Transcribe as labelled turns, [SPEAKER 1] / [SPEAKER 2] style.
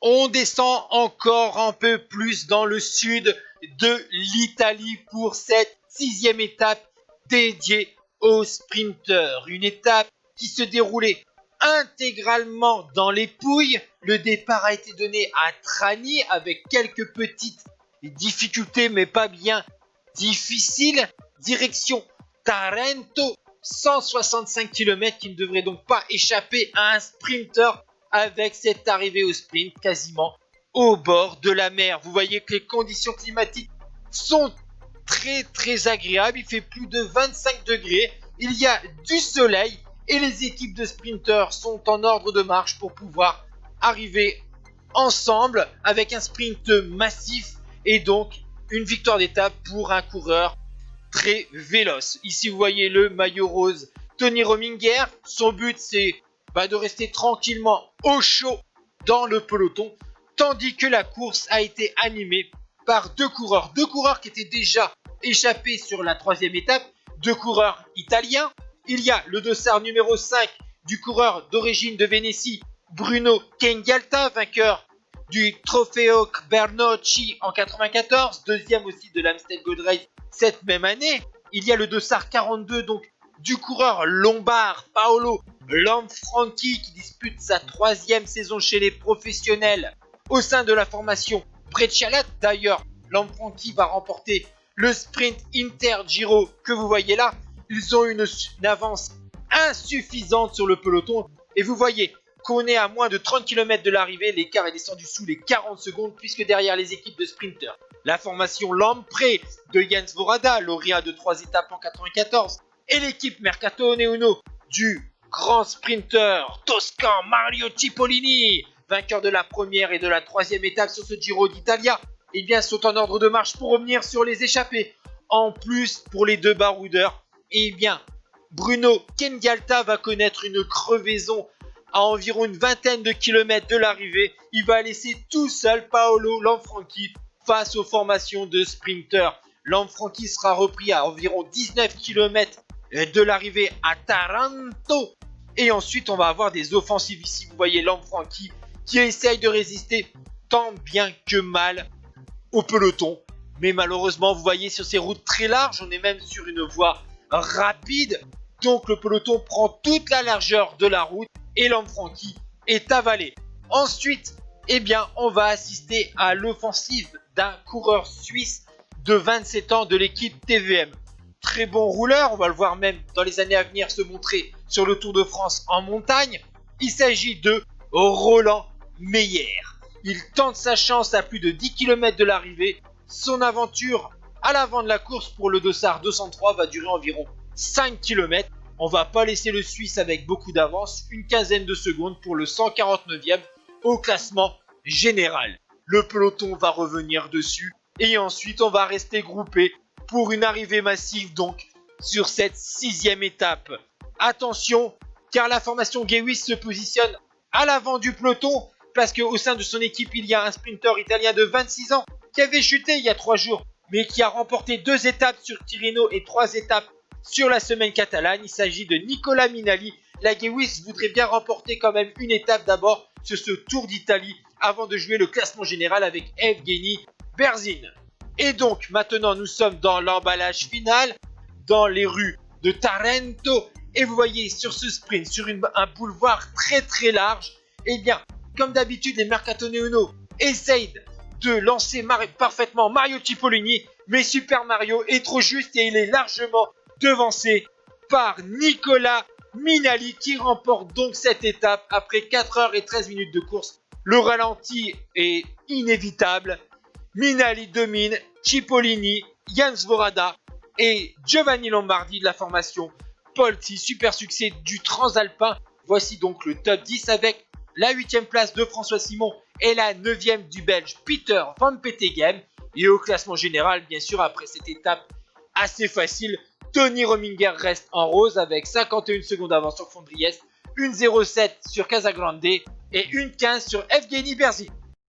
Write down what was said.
[SPEAKER 1] On descend encore un peu plus dans le sud de l'Italie pour cette 6e étape dédiée aux sprinteurs. Une étape qui se déroulait intégralement dans les Pouilles. Le départ a été donné à Trani avec quelques petites difficultés mais pas bien difficiles. Direction Tarento, 165 km qui ne devrait donc pas échapper à un sprinter avec cette arrivée au sprint quasiment au bord de la mer. Vous voyez que les conditions climatiques sont très agréables. Il fait plus de 25 degrés. Il y a du soleil et les équipes de sprinteurs sont en ordre de marche pour pouvoir arriver ensemble avec un sprint massif et donc une victoire d'étape pour un coureur très véloce. Ici vous voyez le maillot rose Tony Rominger. Son but c'est de rester tranquillement au chaud dans le peloton, tandis que la course a été animée par deux coureurs qui étaient déjà échappés sur la 3e étape, deux coureurs italiens. Il y a le dossard numéro 5 du coureur d'origine de Vénétie, Bruno Kengalta, vainqueur du Trofeo Bernocchi en 94, deuxième aussi de l'Amstel Gold Race cette même année. Il y a le dossard 42 donc du coureur lombard Paolo Lanfranchi qui dispute sa 3e saison chez les professionnels au sein de la formation Breccialat. D'ailleurs, Lanfranchi va remporter le sprint Inter Giro que vous voyez là. Ils ont une avance insuffisante sur le peloton et vous voyez qu'on est à moins de 30 km de l'arrivée. L'écart est descendu sous les 40 secondes puisque derrière les équipes de sprinters, la formation Lampre de Jens Vorada, lauréat de 3 étapes en 94, et l'équipe Mercatone Uno du grand sprinter toscan Mario Cipollini, vainqueur de la 1re et de la 3e étape sur ce Giro d'Italia, eh bien sont en ordre de marche pour revenir sur les échappées. En plus, pour les deux baroudeurs, eh bien Bruno Kengalta va connaître une crevaison à environ une vingtaine de kilomètres de l'arrivée. Il va laisser tout seul Paolo Lanfranchi face aux formations de sprinters. Lanfranchi sera repris à environ 19 km de l'arrivée à Taranto. Et ensuite, on va avoir des offensives ici. Vous voyez Lanfranchi qui essaye de résister tant bien que mal au peloton. Mais malheureusement, vous voyez sur ces routes très larges, on est même sur une voie rapide. Donc le peloton prend toute la largeur de la route et Lanfranchi est avalé. Ensuite, eh bien, on va assister à l'offensive d'un coureur suisse de 27 ans de l'équipe TVM. Très bon rouleur, on va le voir même dans les années à venir se montrer sur le Tour de France en montagne. Il s'agit de Roland Meyer. Il tente sa chance à plus de 10 km de l'arrivée. Son aventure à l'avant de la course pour le dossard 203 va durer environ 5 km. On va pas laisser le Suisse avec beaucoup d'avance, une quinzaine de secondes pour le 149e au classement général. Le peloton va revenir dessus et ensuite on va rester groupé pour une arrivée massive donc sur cette 6e étape. Attention, car la formation Gewis se positionne à l'avant du peloton parce qu'au sein de son équipe il y a un sprinter italien de 26 ans qui avait chuté il y a 3 jours mais qui a remporté 2 étapes sur Tirreno et 3 étapes sur la semaine catalane. Il s'agit de Nicola Minali. La Gewis voudrait bien remporter quand même une étape d'abord sur ce Tour d'Italie avant de jouer le classement général avec Evgeny Berzin. Et donc maintenant nous sommes dans l'emballage final, dans les rues de Tarento. Et vous voyez sur ce sprint, sur un boulevard très large, eh bien comme d'habitude les Mercatone Uno essayent de lancer parfaitement Mario Cipollini. Mais Super Mario est trop juste et il est largement devancé par Nicola Minali qui remporte donc cette étape après 4 heures et 13 minutes de course. Le ralenti est inévitable. Minali domine, Cipollini, Jens Vorada et Giovanni Lombardi de la formation Polti. Super succès du Transalpin. Voici donc le top 10 avec la 8e place de François Simon et la 9e du Belge Peter Van Petegem. Et au classement général, bien sûr, après cette étape assez facile, Tony Rominger reste en rose avec 51 secondes d'avance sur Fondriest, 1,07 sur Casagrande et 1,15 sur Evgeny Berzin.